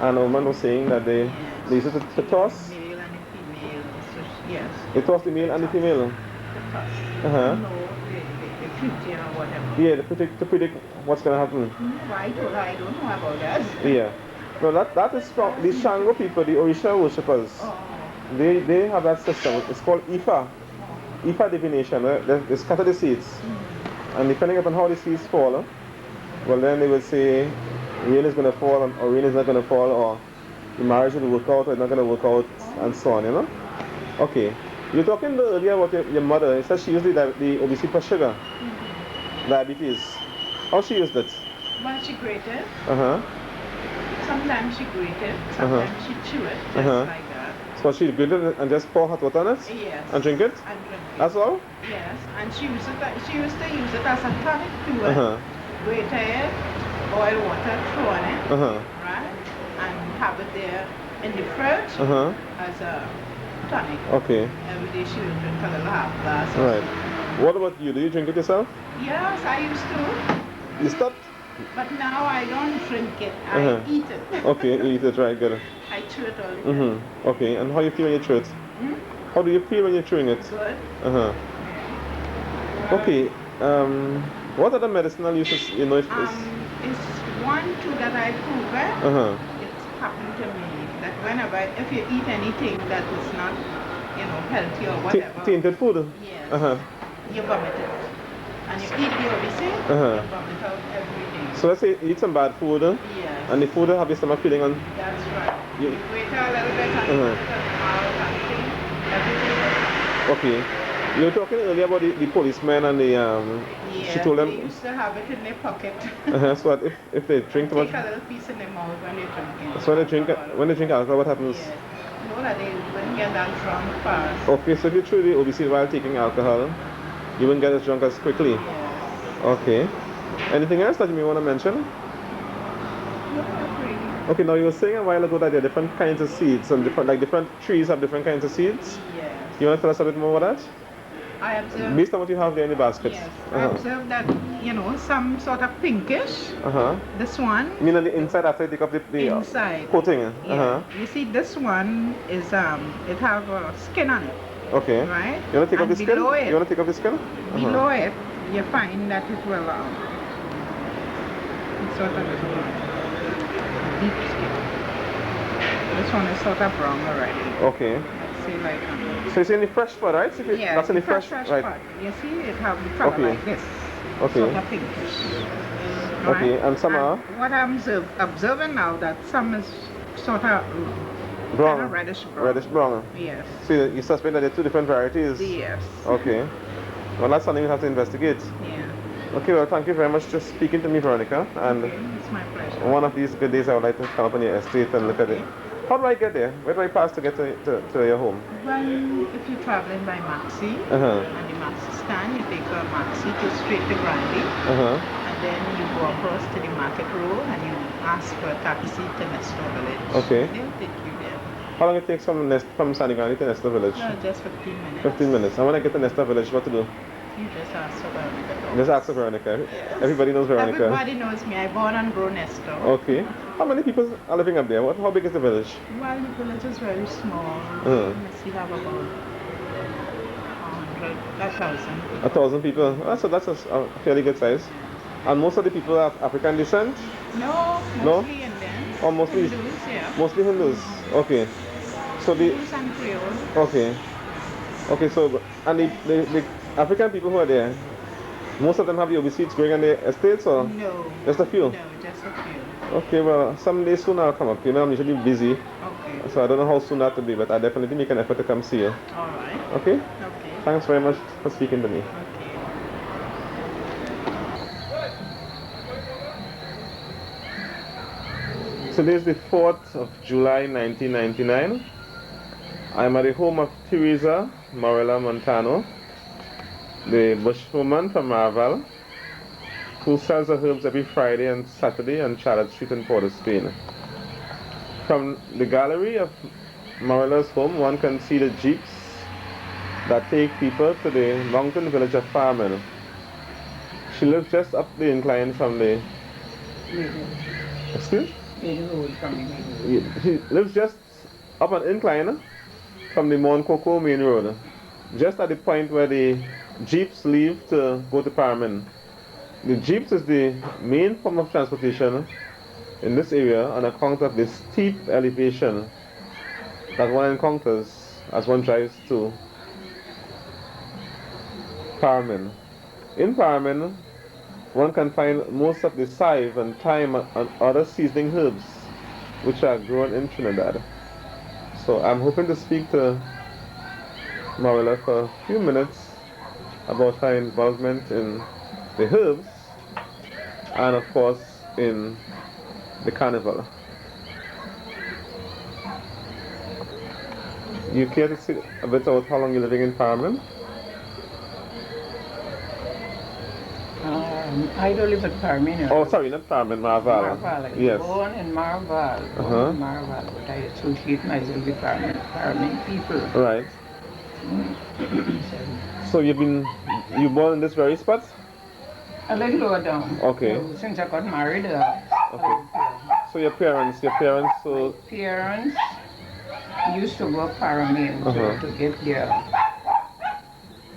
And a woman was saying that they used to toss. Male and the female. So yes. They toss the male and the female. The toss. Uh-huh. No, the future or whatever. Yeah, to predict what's gonna happen. No, I don't know about that. Yeah. No, that is from the Shango people, the Orisha worshippers. Oh. They have that system. It's called Ifa. Ifa divination. Right? They scatter the seeds. And depending upon how the seeds fall, well then they will say rain is gonna fall or rain is not gonna fall, or the marriage will work out or it's not gonna work out, and so on, you know? Okay. You were talking earlier about your mother. You said she used the obesity for sugar. Diabetes. How she used it? Well, she grated. Uh-huh. Sometimes she grated. Sometimes she chew it, just like that. So she grated it and just pour hot water on it? Yes. And drink it? And drink it. That's all? Yes. And she used to use it as a tonic too. Grate it, boil water, throw on it, right? And have it there in the fridge as a tonic. Okay. Every day she will drink a little half glass. Right. What about you? Do you drink it yourself? Yes, I used to. You stopped? But now I don't drink it. I eat it. Okay, you eat it, right, good. I chew it all the time. Okay, and how do you feel when you chew it? How do you feel when you're chewing it? Good. Okay. What other medicinal uses you know if it's one too that I proven. It's happened to me that whenever if you eat anything that is not, healthy or whatever. Tainted food? Yes. You vomit it. And you eat the obesity, you vomit out everything. So let's say you eat some bad food, yes. And the food have your stomach feeling on. That's right. You wait a little bit and everything. Okay. You were talking earlier about the policemen and the she told them. They used to have it in their pocket. So what if they drink too much? Take a little piece in their mouth when they drink it. So when they drink alcohol, what happens? Yes. No, that they wouldn't get that drunk fast. Okay, so if you chew the obesity while taking alcohol, you wouldn't get as drunk as quickly. Yes. Okay. Anything else that you may want to mention? Okay, now you were saying a while ago that there are different kinds of seeds, and different trees have different kinds of seeds. Yes. You want to tell us a bit more about that? I observed. Based on what you have there in the basket. Yes. I observed that some sort of pinkish. This one. You mean on the inside after you take off the inside coating? Yeah. You see, this one is it have a skin on it. Okay. Right. You want to take off the skin? You want to take off the skin? Below it, you find that it will it's sort of deep skin. This one is sort of brown already. Okay. Let's see, like. So it's in the fresh part, right? So yeah, that's in the fresh right. part. You see, it have the color like this. Okay. Sort of pinkish. Okay, and some are? What I'm observing now, that some is sort of brown. Kind of reddish brown. Reddish brown. Yes. So you suspect that there are two different varieties? Yes. Okay. Well, that's something we have to investigate. Yeah. Okay, well, thank you very much for speaking to me, Veronica. And it's my pleasure. One of these good days, I would like to come up on your estate and look at it. How do I get there? Where do I pass to get to your home? Well, if you're traveling by Maxi, and the Maxi stand, you take a Maxi to straight to Granby, and then you go across to the Market Road and you ask for a taxi to Nestor Village. Okay. They'll take you there. How long it takes from Sani Granby to Nestor Village? No, just 15 minutes. 15 minutes. And when I get to Nestor Village, what to do? You just ask for Veronica. Just ask for Veronica. Yes. Everybody knows Veronica. Everybody knows me. I born and grow Nestor. Okay. How many people are living up there? How big is the village? Well, the village is very small. We have about 1,000. 1,000 people. That's a fairly good size. And most of the people are African descent? No, mostly Indians. Oh, mostly Hindus, yeah. Mostly Hindus. Okay. So the Hindus and Creole. Okay. Okay, so and the African people who are there, most of them have the obesity growing on their estates, or no? Just a few. No, just a few. Okay, well, someday soon I'll come up. I'm usually busy. Okay. So I don't know how soon that will be, but I definitely make an effort to come see you. All right. Okay. Okay. Thanks very much for speaking to me. Okay. Today is the 4th of July 1999. I'm at the home of Teresa Morella Montano, the bushwoman from Marval, who sells her herbs every Friday and Saturday on Charlotte Street in Port of Spain. From the gallery of Morella's home, one can see the jeeps that take people to the mountain village of Farmel. She lives just up the incline from the... Excuse? main road from the main road. He lives just up an incline from the Mount Coco main road. Just at the point where the jeeps leave to go to Paramin. The jeeps is the main form of transportation in this area on account of the steep elevation that one encounters as one drives to Paramin. In Paramin, one can find most of the saive and thyme and other seasoning herbs which are grown in Trinidad. So I'm hoping to speak to Marilla for a few minutes about her involvement in the herbs and of course in the carnival. You care to say a bit about how long you're living in Paramin? I don't live at Paramin. Oh, sorry, not Paramin, Marval. Marval. Yes. Born in Marval. Born in Marval, but I associate myself with Paramin people. Right. So you born in this very spot? A little lower down. Okay. So, since I got married. Okay. So your parents, so... My parents used to work Paramin to get their,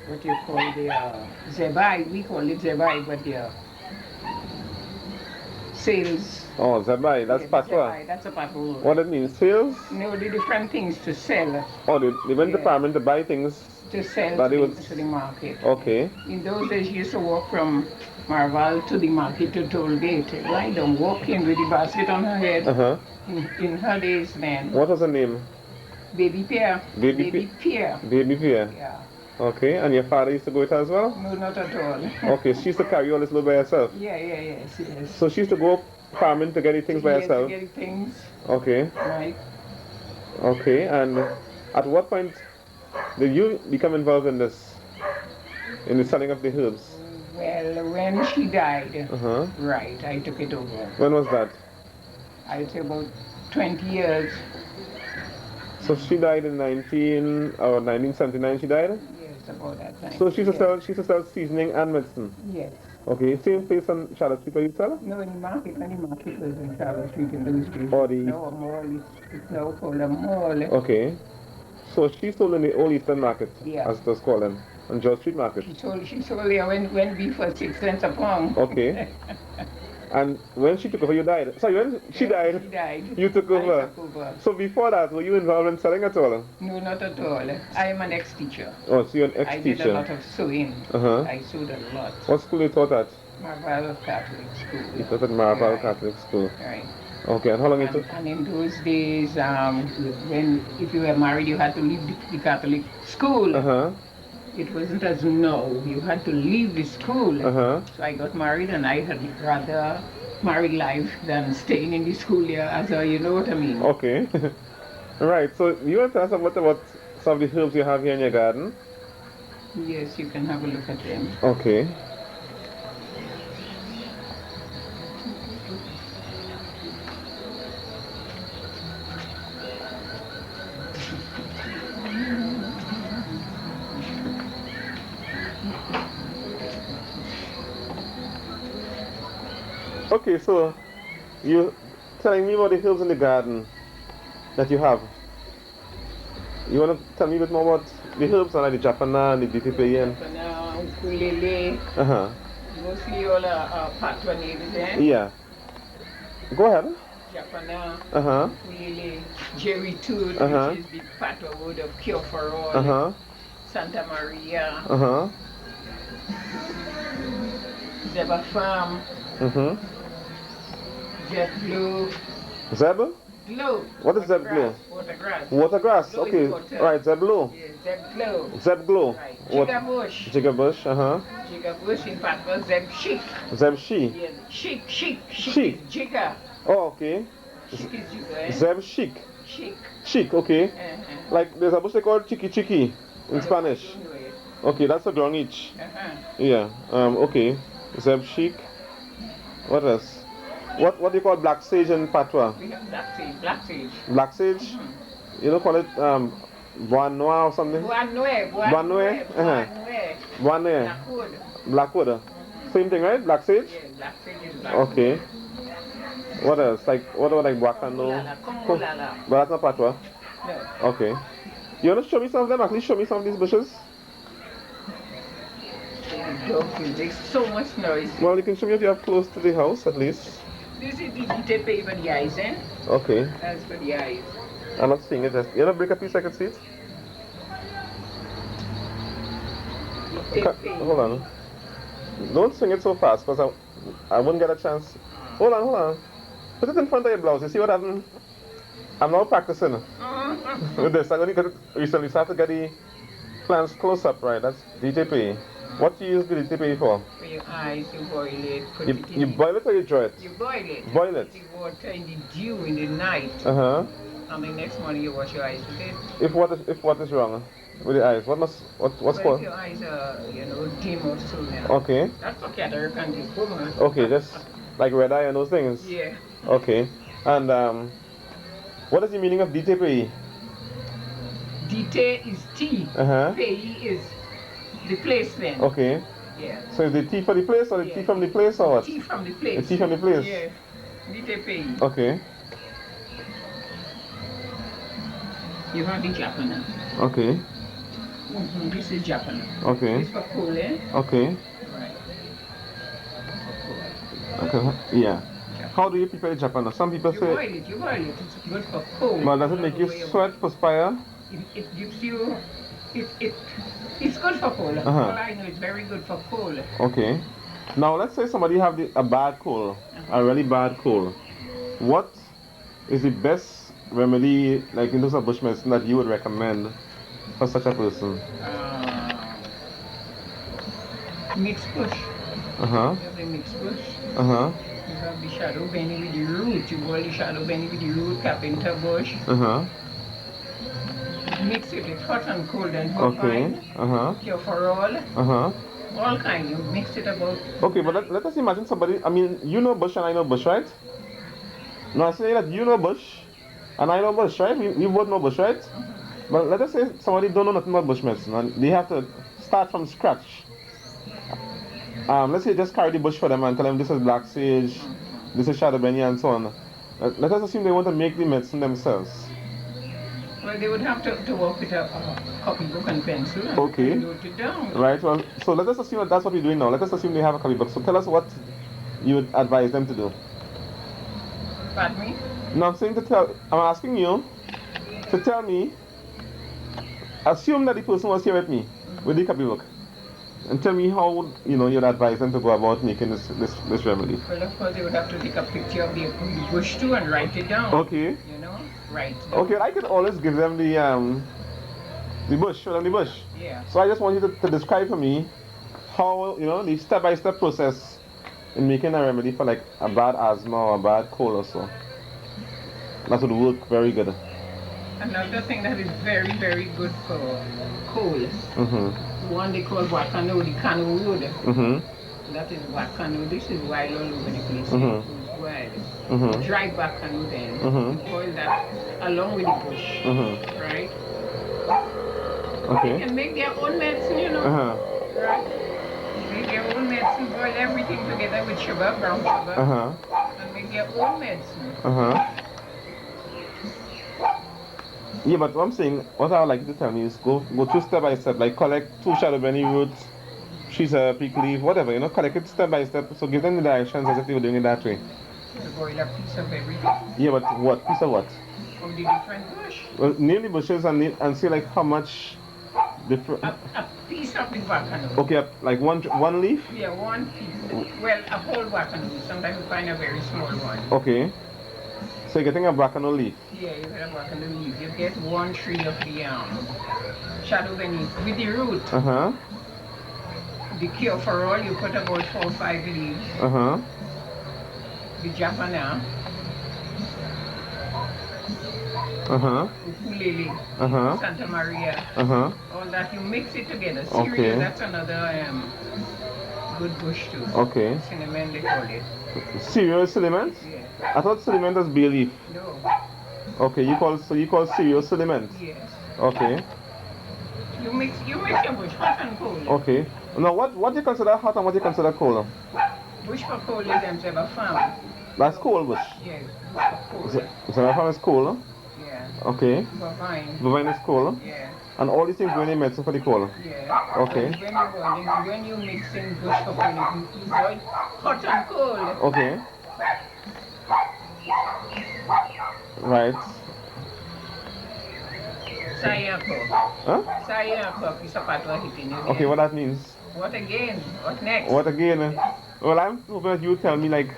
what you call their zebai. We call it zebai, but their sales. Oh, zebai, that's patois. Zebai, that's a patois. What it means, sales? No, the different things to sell. Oh, they went to Paramin to buy things? To sell to the market. Okay. In those days, you used to walk from Marval to the market to Tollgate. Lie down, walking with the basket on her head. In her days then. What was her name? Baby Pierre. Baby Pierre. Baby Pierre. Yeah. Okay, and your father used to go with her as well? No, not at all. Okay, she used to carry all this load by herself? Yes. So she used to go farming to get the things by herself? To get the things. Okay. Right. Okay, and at what point did you become involved in this? In the selling of the herbs? Well, when she died, right, I took it over. When was that? I'd say about 20 years. So she died in 1979 she died? Yes, about that time. So she used to sell seasoning and medicine? Yes. Okay, same place on Charlotte Street where you sell? No, in the market, when the market was in Charlotte Street in those days. Or the... No, a mall, it's now called a mall. Okay. So she sold in the Old Eastern Market, as it was called then, on George Street Market? She sold there when beef was 6 cents a pound. Okay. And when she took over, you died? Sorry, when she died, you took over? I took over. So before that, were you involved in selling at all? No, not at all. I am an ex-teacher. Oh, so you're an ex-teacher. I did a lot of sewing. I sewed a lot. What school you taught at? Marval Catholic School. You taught at Marval Catholic School? Right. Okay, and how long it took? And in those days, if you were married, you had to leave the Catholic school. It wasn't as now. You had to leave the school. So I got married, and I had rather married life than staying in the school here, as you know what I mean. Okay. Right, so you want to tell us about some of the herbs you have here in your garden? Yes, you can have a look at them. Okay. Okay, so you're telling me about the herbs in the garden that you have. You want to tell me a bit more about the herbs, like the Japana and the DPP? Japana, ukulele. Mostly all patois names there. Yeah. Go ahead. Japana, ukulele, jerry toad, which is the patois word of cure for all. Santa Maria. Zeba Farm. Zeb Blue. Zeb? Blue. What is Zeb Blue? Watergrass. Watergrass, okay. Right, Zeb Blue. Yes, Zeb Glow. Zeb Glow. Right. Jiggabush. Jiggabush, Jiggabush in fact was Zeb Chic. Zeb Chic. Yes. Chic. Chic. Jigga. Oh, okay. Chic is jigga, eh? Zeb Chic. Chic, okay. Like there's a bush they call Chiqui in Spanish. Okay, that's a ground each. Yeah. Okay. Zeb Chic. What else? What do you call black sage in patois? We have black sage. Black sage? You don't call it bois noir or something? Bois noir. Blackwood. Same thing, right? Black sage? Yeah, black sage is black. Okay. What else? Like what about like guacano? Kongulala. But that's not patwa. No. Okay. You wanna show me some of them? At least show me some of these bushes. It makes so much noise. Well, you can show me if you have close to the house at least. This is the dite for the eyes, eh? Okay. That's for the eyes. I'm not seeing it. Just you wanna break a piece I can see it? Hold on. Don't swing it so fast because I wouldn't get a chance. Hold on, hold on. Put it in front of your blouse. You see what happened? I'm now practicing with this. I'm going to get it recently, so I have to get the plants close up, right? That's DTP. What do you use the DTP for? For your eyes, you boil it. You boil it or you dry it? You boil it. Boil it. Put the water in the dew in the night. And the next morning you wash your eyes with it. If what is wrong with the eyes? What's If called? your eyes are, dim or so now. Okay. That's for cataract and glaucoma. Okay, just like red eye and those things. Yeah. Okay. And what is the meaning of DTP? Dite is tea. Pei is the placement. Okay. Yeah. So is the tea for the place or the tea from the place or what? Tea from the place. The tea from the place? Yeah. Dite pei. Okay. You have the Japan. Okay. This is Japan. Okay. This for cool, eh? Okay. Right. Okay. Yeah. How do you prepare the Japan? Some people You say. boil it. It's good for cold. But does it make you sweat, perspire? It gives you. It's good for cold. All I know, it's very good for cold. Okay. Now let's say somebody have a bad cold, a really bad cold. What is the best remedy, like in terms of bush medicine, that you would recommend for such a person? Mixed bush. You have the mixed bush. You have the shadow benny with the root. You boil the shadow benny with the root, carpenter bush. Mix it with hot and cold and hot wine. Cure for all kind. You mix it about. Okay, but let us imagine somebody. I mean, you know bush and I know bush, right? Now I say that you know bush and I know bush, right? We both know bush, right? But let us say somebody don't know nothing about bush medicine and they have to start from scratch. Let's say just carry the bush for them and tell them this is black sage, this is shadow benny and so on. Let us assume they want to make the medicine themselves. Well, they would have to work with a copybook and pencil and note it down. Right, well, so let us assume that that's what we're doing now. Let us assume they have a copybook. So tell us what you would advise them to do. Pardon me? No, I'm asking you to tell me, assume that the person was here with me with the copybook. And tell me how you'd advise them to go about making this remedy. Well, of course, they would have to take a picture of the bush too and write it down. Okay. Write. Okay, I could always give them the bush, show them the bush. Yeah. So I just want you to describe for me how the step-by-step process in making a remedy for like a bad asthma or a bad cold or so. That would work very good. Another thing that is very, very good for cold. One they call wakano, the cano wood. That is wakano. This is wild all over the place. It's wild. Dry wakano then. You boil that along with the bush. Right? Okay. They can make their own medicine, Right? Make their own medicine, boil everything together with sugar, brown sugar. And make their own medicine. Yeah, but what I'm saying, what I would like you to tell me is go through step by step, like collect 2 shadow benny roots, 3 pig leaf, whatever, collect it step by step. So give them the directions as if you were doing it that way. You boil a piece of everything. Yeah, but what? Piece of what? Of the different bush. Well, name the bushes and see like how much different. A piece of the wakano. Okay, like one leaf? Yeah, one piece. Well, a whole wakano. Sometimes you find a very small one. Okay. So you're getting a wakano leaf? Yeah, you get a wakano leaf. You get 1 tree of the shadow benny with the root. The cure for all, you put about 4 or 5 leaves. The Japana. Ukulele. Santa Maria. All that, you mix it together. Cereal, that's another good bush too. Okay. Cinnamon, they call it. Cereal cinnamon? Yeah. I thought cinnamon was bay leaf. No. Okay, you call cereal cinnamon? Yes. Okay. You mix your bush, hot and cold. Okay. Now what do you consider hot and what do you consider cold? Bush for cold is them to have a farm. That's coal bush. Yeah, bush of coal. Xenophon is coal. Yeah. Okay. Bovine. Bovine is coal. Yeah. And all these things go in the medicine for the coal. Yeah. Okay. When you mixing bush for coal, you use oil, hot and cold. Okay. Right. Sayako. Huh? Sayako is a part of hitting you. Okay, what that means? What again? What next? What again? Well, I'm hoping that you tell me like,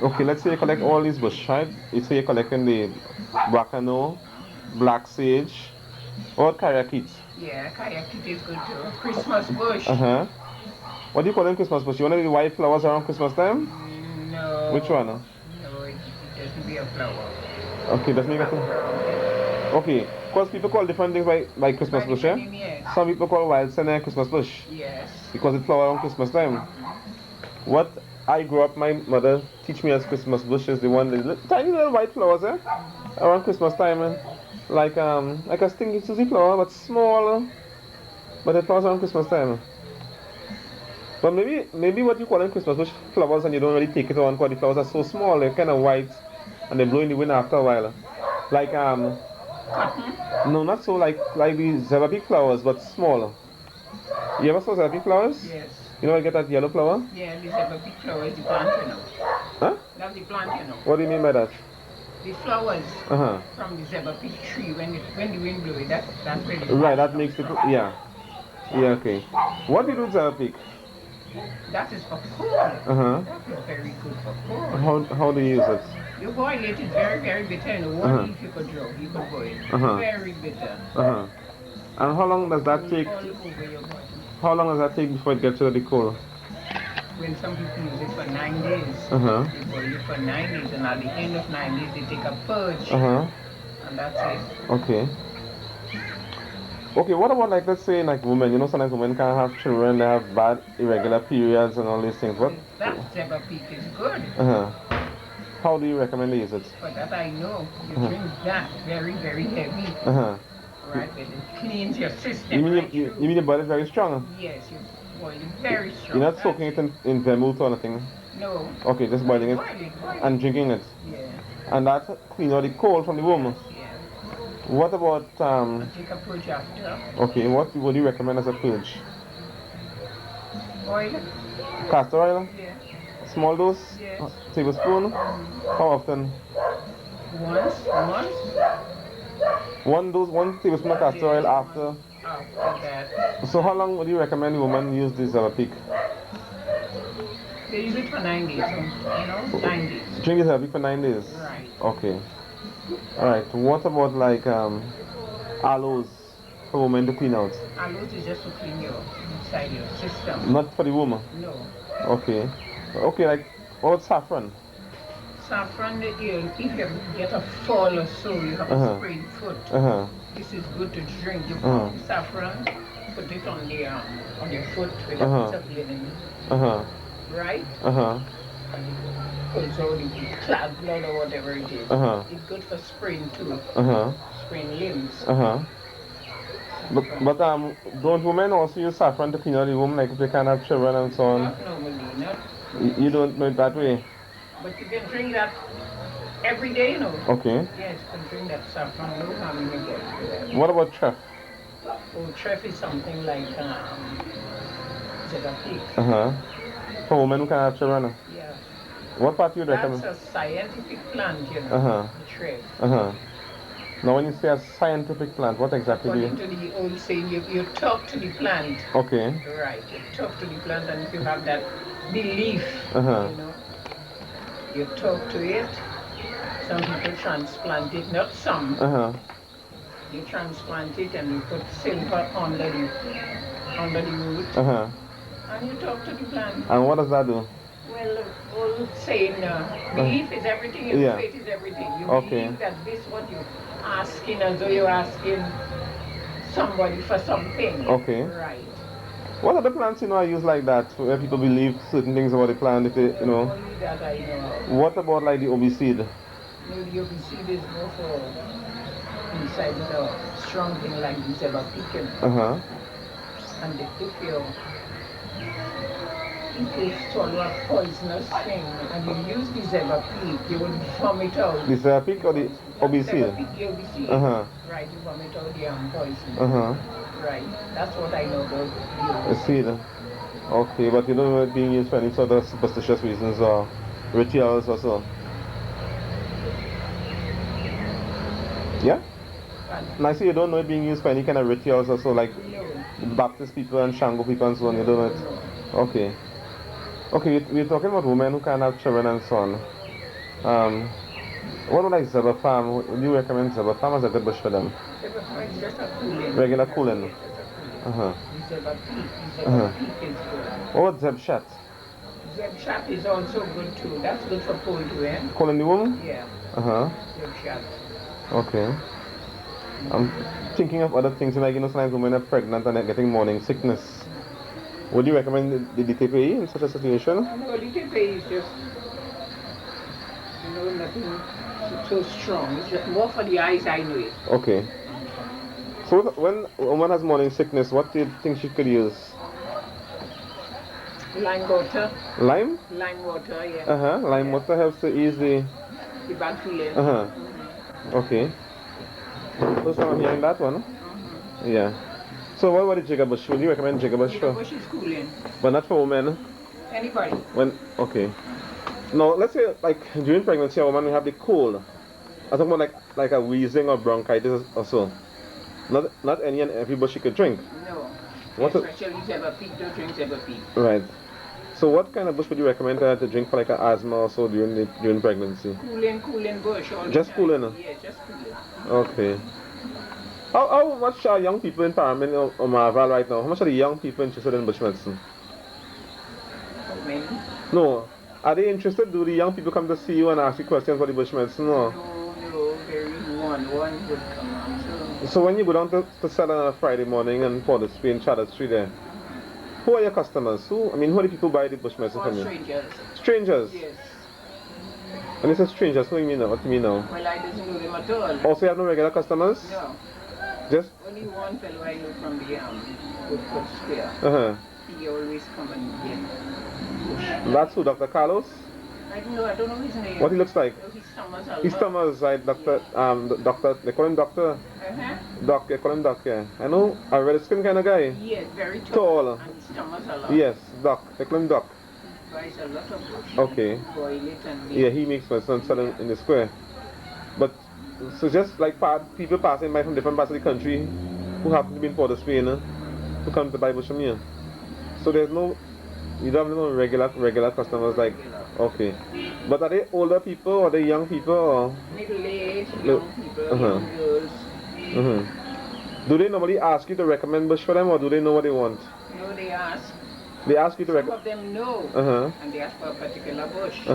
okay, let's say you collect all these bush, right? You say you're collecting the Bracano, black sage, or kayakit. Yeah, kayakit is good too. Christmas bush. Uh-huh. What do you call them Christmas bush? You want to the white flowers around Christmas time? No. Which one? No, it doesn't be a flower. Okay, that's me. Okay, because people call different things by Christmas bush, yeah? Yes. Some people call wild senna Christmas bush. Yes. Because it flower around Christmas time. What I grew up, my mother teach me as Christmas bush is the one, the tiny little white flowers, eh? Around Christmas time, like a stinky Susie flower, but small, but it flowers around Christmas time. But maybe what you call them Christmas bush flowers and you don't really take it on because the flowers are so small, they're kind of white, and they blow in the wind after a while. Like no, not so like the Zebra flowers, but smaller. You ever saw Zebra flowers? Yes. You know, I get that yellow flower? Yeah, the Zebra flower is the plant, you know. Huh? That's the plant, you know. What do you mean by that? The flowers Uh-huh. from the Zebra tree, when the wind blows, that's really Right, that makes the, yeah. Yeah, okay. What do you do with Zebra peak? That is for coal. Uh-huh. That is very good for coal. How do you use it? You boil it, it's very, very bitter. And one leaf you could draw, you could boil. Very bitter. Uh-huh. And how long does that take? All over your body. How long does that take before it gets to the coal? When some people use it for 9 days, Uh-huh. they boil it for 9 days, and at the end of 9 days, they take a purge, Uh-huh. and that's it. Okay. Okay, what about like let's say like women, you know sometimes women can't have children, they have bad irregular periods and all these things. What? That Zebra peak is good. Uh-huh. How do you recommend to use it? For that I know. You drink that very, very heavy. Uh-huh. Right, but it cleans your system. You mean right you through. mean your body is very strong? Yes, you boil it very strong. You're not soaking it in vermouth or anything? No. Okay, just boiling it Boil it. and drinking it. Yeah. And that cleans out the cold from the womb. Yeah. What about Take a purge after. okay, what would you recommend as a purge? Oil. Castor oil? Yeah. Small dose? Yes. Tablespoon? How often? Once. One tablespoon of castor oil after. After that. So how long would you recommend the woman use this peak? They use it for 9 days. So, 9 days. Drink this peak for 9 days? Right. Okay. Alright, what about like aloes for women to clean out? Aloes is just to clean your inside your system. Not for the woman? No. Okay. Okay, like what about saffron? Saffron, if you get a fall or so, you have a sprained foot. Uh-huh. This is good to drink. You Uh-huh. put saffron, put it on your foot with Uh-huh. a piece of linen, Uh-huh. right? Uh-huh. It's already clogged blood or whatever it is. Uh-huh. It's good for sprained too, Uh-huh. sprained limbs. Uh-huh. But don't women also use saffron to clean out the womb, like if they can't have children and so on? Not normally, not. You don't know it that way? But you can drink that every day, you know. Okay. Yes, you can drink that saffron, no harm in it. What about treff? Oh, treff is something like Zebra peak. Uh-huh. For women who can't have children? Yeah. What part you recommend? That's a scientific plant, you know. Uh-huh. Treff. Uh-huh. Now when you say a scientific plant, what exactly do According you... to the old saying, you talk to the plant. Okay. Right, you talk to the plant, and if you have that belief, Uh-huh. you know, you talk to it. Some people transplant it, not some. Uh-huh. You transplant it and you put silver under the root, Uh-huh. and you talk to the plant. And what does that do? Well, old saying, belief is everything, and Yeah. faith is everything. You Okay. believe that this what you asking as though you're asking somebody for something. Okay. Right. What other plants I use like that where people believe certain things about the plant if they Only that I know. What about like the obi seed? No, the obi seed is more for inside the strong thing like the Zebra pecan. Uh-huh. And if you if you swallow a poisonous thing and you use the Zevapeak, you will vomit out. The Zevapeak or the OBC? Zevapeak, the OBC. Right, you vomit out the poison. Right, that's what I know about the I see that. Okay, but you don't know it being used for any sort of superstitious reasons or rituals or so? Yeah? And I see you don't know it being used for any kind of rituals or so, like Baptist people and Shango people and so on, you don't know it? Okay. Okay, we're talking about women who can't have children and so on. What about like Zebafarm? Would you recommend Zebafarm as a good bush for them? Zebafarm is just a cooling. Regular cooling? What about Zebshat? Zebshat is also good too. That's good for cold wear. Cooling the womb? Yeah. Zebshat. Okay. I'm thinking of other things, like, you know, sometimes women are pregnant and they're getting morning sickness. Would you recommend the DTPE in such a situation? No, DTPE is just, you know, nothing so strong. It's just more for the eyes, I know it. Okay. So when a woman has morning sickness, what do you think she could use? Lime water. Lime? Lime water, yeah. Lime water helps to ease the bad feeling. Okay. First time I'm hearing that one. Yeah. So what about the jiggerbush? Would you recommend jiggerbush for? Jiggerbush is cooling. But not for women? Anybody. Okay. Now, let's say, like, during pregnancy, a woman will have the cold. I'm talking about like a wheezing or bronchitis or so. Not any and every bush she could drink. No. Especially Zevapeak, don't drink Zevapeak. Right. So what kind of bush would you recommend her to drink for like an asthma or so during pregnancy? Cooling bush. Just cooling? Yeah, just cooling. Okay. How much are young people in Paramin or Marval right now? How much are the young people interested in bush medicine? How many? No. Are they interested? Do the young people come to see you and ask you questions about the bush medicine? No, there is one would come on. So when you go down to Salon on a Friday morning and Port of Spain, Charlotte Street there, who are your customers? Who are the people buy the bush medicine from you? Strangers. Strangers? Yes. When you say strangers, what do you mean now? What do you mean now? Well, I don't know them at all. Also, you have no regular customers? No. Just? Only one fellow I know from the Woodford Square. He always come and get. That's who, Dr. Carlos? I don't know his name. What he looks like? He's Thomas Alva. He's Thomas, right? Doctor, doctor, they call him Doctor? Doc, they call him Doc, yeah. I know, a red skin kind of guy. Yes, very tall. And he's Thomas Alva. Yes, Doc, they call him Doc. He buys a lot of bush. Okay. Boil it and yeah, he makes medicine and selling in the square. But, so just like people passing by from different parts of the country who happen to be in Port of Spain, who come to buy bush from here. So there's no, you don't have no regular customers like, okay. But are they older people or are they young people or? Middle-aged, young people, young girls. Do they normally ask you to recommend bush for them or do they know what they want? No, they ask. They ask you to recommend? Some of them know. And they ask for a particular bush.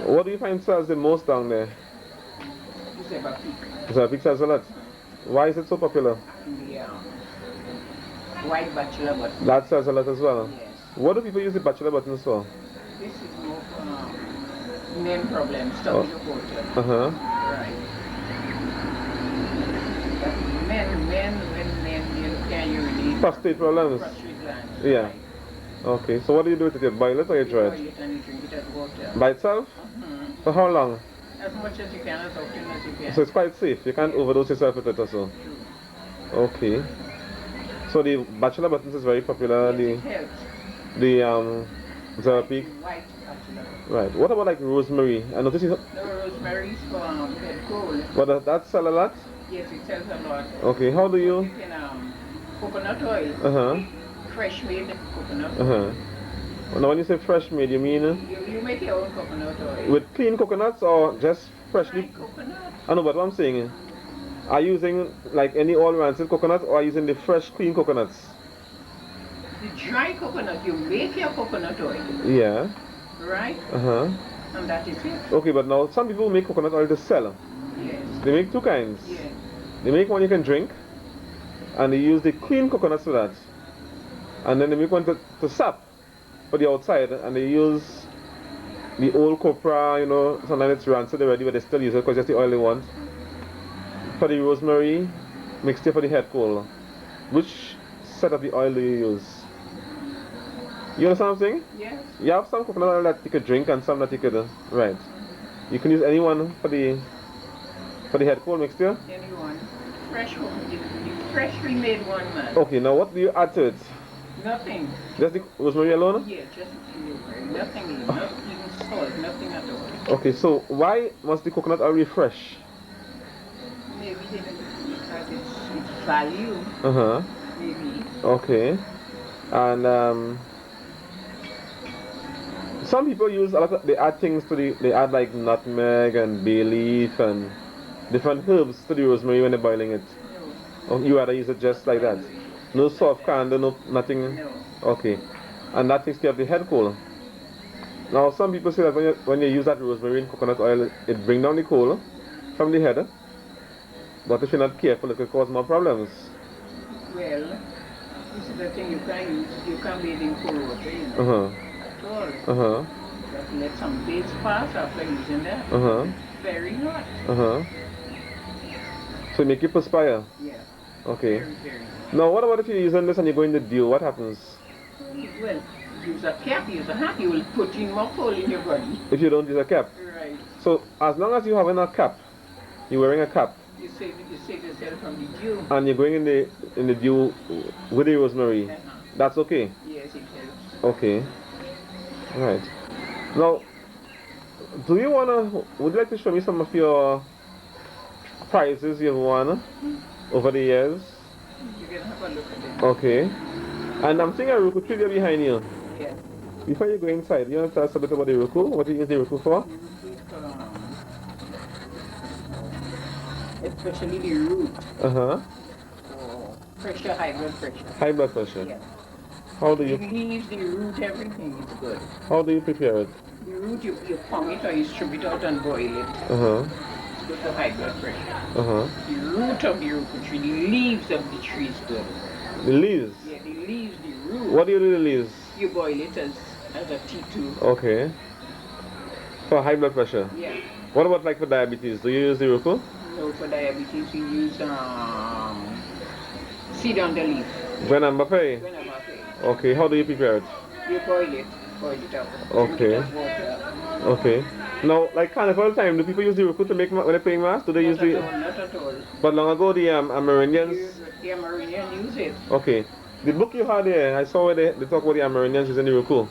What do you find sells the most down there? Zevapeak. Zevapeak sells a lot. Why is it so popular? The white bachelor button. That sells a lot as well? Yes. What do people use the bachelor buttons for? This is more for men problems, stoppage of water. Right. Men, you can't urinate. Prostate problems? Prostate glands. Yeah. Right. Okay, so what do you do with it? You boil it or you dry it? Boil it and you drink it as water. By itself? For how long? As much as you can, as often as you can. So it's quite safe? You can't overdose yourself with it or so? Okay. So the bachelor buttons is very popular. Yes, it helps. The Zevapeak. White bachelor. Right. What about like rosemary? I noticed you. No, rosemary is for head cold. But that sell a lot? Yes, it sells a lot. Okay. How do you? You can coconut oil. Fresh made coconut. Now when you say fresh made, you mean? You make your own coconut oil. With clean coconuts or just freshly? Coconut. I know, but what I'm saying, are you using like any oil rancid coconut or are you using the fresh clean coconuts? The dry coconut, you make your coconut oil. Yeah. Right? And that is it. Okay, but now some people make coconut oil to sell. Yes. They make two kinds. Yes. They make one you can drink, and they use the clean coconuts for that. And then they make one to sap for the outside, and they use the old copra, you know, sometimes it's rancid already, but they still use it because that's the oil they want. For the rosemary, mixture for the head cold. Which set of the oil do you use? You understand what I'm saying? Yes. You have some coconut oil that you could drink and some that you could, right. You can use any one for the head cold mixture. Anyone. Fresh one. The freshly made one, man. Okay, now what do you add to it? Nothing. Just the rosemary alone? Yeah, just nothing. Not even salt. Nothing at all. Okay, so why must the coconut oil be fresh? Maybe because it's value. Uh-huh. Maybe. Okay. And some people use a lot of, they add things to they add like nutmeg and bay leaf and different herbs to the rosemary when they're boiling it. No. Or you rather use it just like that? No soft candle, no nothing? No. Okay. And that takes care of the head cold. Now some people say that when you use that rosemary and coconut oil, it brings down the cold from the head. But if you're not careful, it could cause more problems. Well, this is the thing you can't use. You can't bathe in cold water, you know. Uh-huh. At all. Uh-huh. Just let some days pass after using that. Uh-huh. Very hot. Uh-huh. So make you perspire? Yeah. Okay. Very, very. Now what about if you're using this and you go in the dew? What happens? Well, use a cap, use a hat, you will put in more cold in your body. If you don't use a cap? Right. So as long as you have a cap, you're wearing a cap, You save yourself from the dew. and you're going in the dew with the rosemary, that's okay? Yes, it helps. Okay. Right. Now, would you like to show me some of your prizes you've won over the years? You can have a look at them. Okay. And I'm seeing a Roku trivia behind you. Yes. Before you go inside, you want to tell us a bit about the Roku? What do you use the Roku for? Especially the root. Uh-huh. Pressure, high blood pressure. High blood pressure. Yes. How do The you leaves, the root, everything is good. how do you prepare it? The root, you pound it or you strip it out and boil it. Uh-huh. It's good for high blood pressure. Uh-huh. The root of the root tree, the leaves of the tree is good. The leaves? Yeah, the leaves, the root. What do you do with the leaves? You boil it as a tea too. Okay. For high blood pressure? Yeah. What about like for diabetes? Do you use the Roku? No, for diabetes you use seed on the leaf. Grenamba Fay? Whenever okay. Okay, how do you prepare it? You boil it up. Okay. Drink it as water. Okay. Now, like carnival time, do people use the Roku to make when they're playing mass? Do they use the... Not at all. But long ago, the Amerindians... The Amerindians use it. Okay. The book you had there, I saw where they talk about the Amerindians using the Roku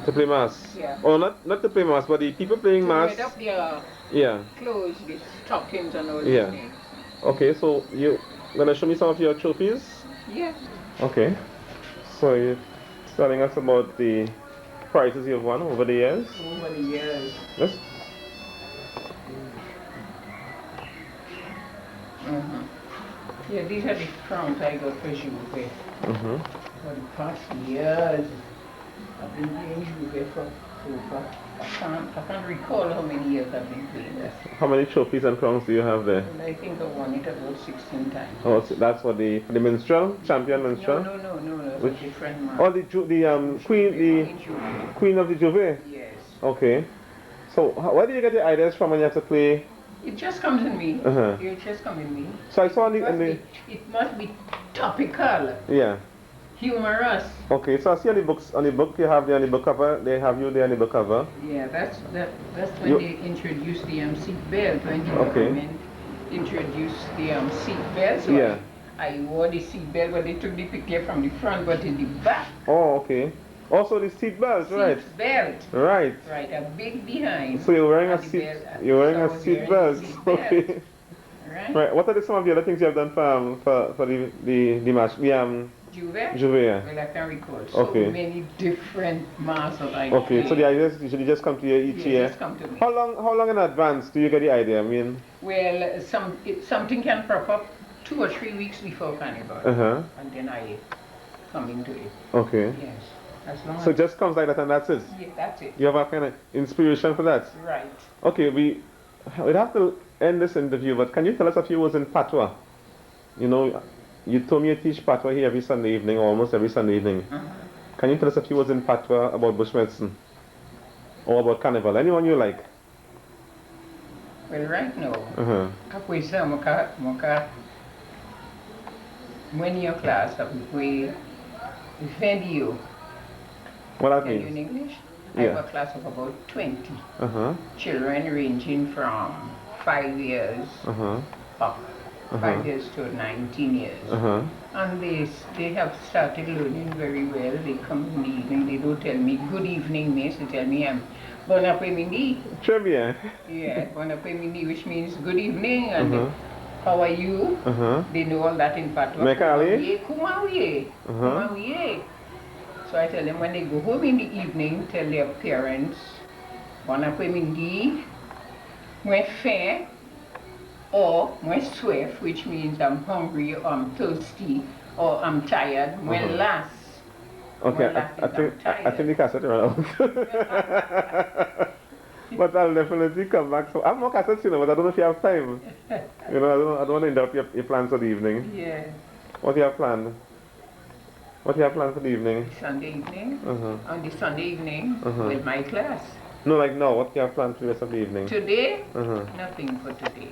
to play mass. Yeah. Or not to play mass, but the people playing mass... Made up their Yeah. clothes, the stockings and all Yeah. these things. Okay, so you gonna show me some of your trophies? Yeah. Okay. So you're telling us about the prizes you've won over the years? Over the years. Yes? Yeah, these are the crowns I got for Juve. Mm-hmm. For the past years, I've been playing Juve for over. I can't recall how many years I've been playing this. How many trophies and crowns do you have there? And I think I won it about 16 times. Oh, so that's for the minstrel, champion minstrel. No. Which- It's a different man. Oh, queen of the Juve. Yes. Okay. So where do you get the ideas from when you have to play? It just comes in me. Uh-huh. It just comes in me. So I saw in It must be topical, yeah. humorous. Okay, so I see on the book you have there on the book cover, they have you there on the book cover. Yeah, that's when You- they introduced the seat belt, when the Okay. government introduced the seat belt. So Yeah. I wore the seat belt, but they took the picture from the front, but in the back. Oh, okay. Also the seat belt, right? Seat belt. Right. Right, a big behind. So you're wearing a and the seat belt. you're wearing So I a was seat wearing a belt. seat belt. Okay. Right? Right. What are some of the other things you have done for the match? Juve? Juve, yeah. Well, I can recall so Okay. many different masters I Okay, so played. the ideas usually just come to you each Yeah, year. just come to me. How long in advance do you get the idea? I mean, Well, something can crop up 2 or 3 weeks before Carnival, uh-huh. and then I come into it. Okay. Yes, as long So as it just comes like that and that's it. yeah, that's it. You have a kind of inspiration for that. Right. Okay, we'd have to end this interview, but can you tell us a few words in Patois? You know, you told me you teach Patois here every Sunday evening, or almost every Sunday evening. Can you tell us a few words in Patois about bush medicine? Or about carnival? Anyone you like? Well, right now, Uh-huh. ako isa when your class, we video What that tell you means? in English. I Yeah. have a class of about 20 Uh-huh. children ranging from 5 years Uh-huh. up, Uh-huh. 5 years to 19 years. Uh-huh. And they have started learning very well. They come in the evening, they don't tell me, good evening, miss. They tell me, bon après-midi. Très bien. Yeah, bon après-midi, which means good evening, and Uh-huh. how are you? Uh-huh. They know all that in patois. Mekali? Comment vous êtes? Uh-huh. Comment vous êtes? So I tell them when they go home in the evening, tell their parents, bon après-midi, moi faim, or moi soif, which means I'm hungry, or I'm thirsty, or I'm tired, moi las. Okay, I think the cassette ran out. But I'll definitely come back. So I have more cassettes, you know, but I don't know if you have time. You know, I don't want to interrupt your plans for the evening. Yeah. What do you have planned? What do you have planned for the evening? Sunday evening. Uh-huh. On the Sunday evening Uh-huh. with my class. No, like no. What do you have planned for the rest of the evening? Today, Uh-huh. nothing for today.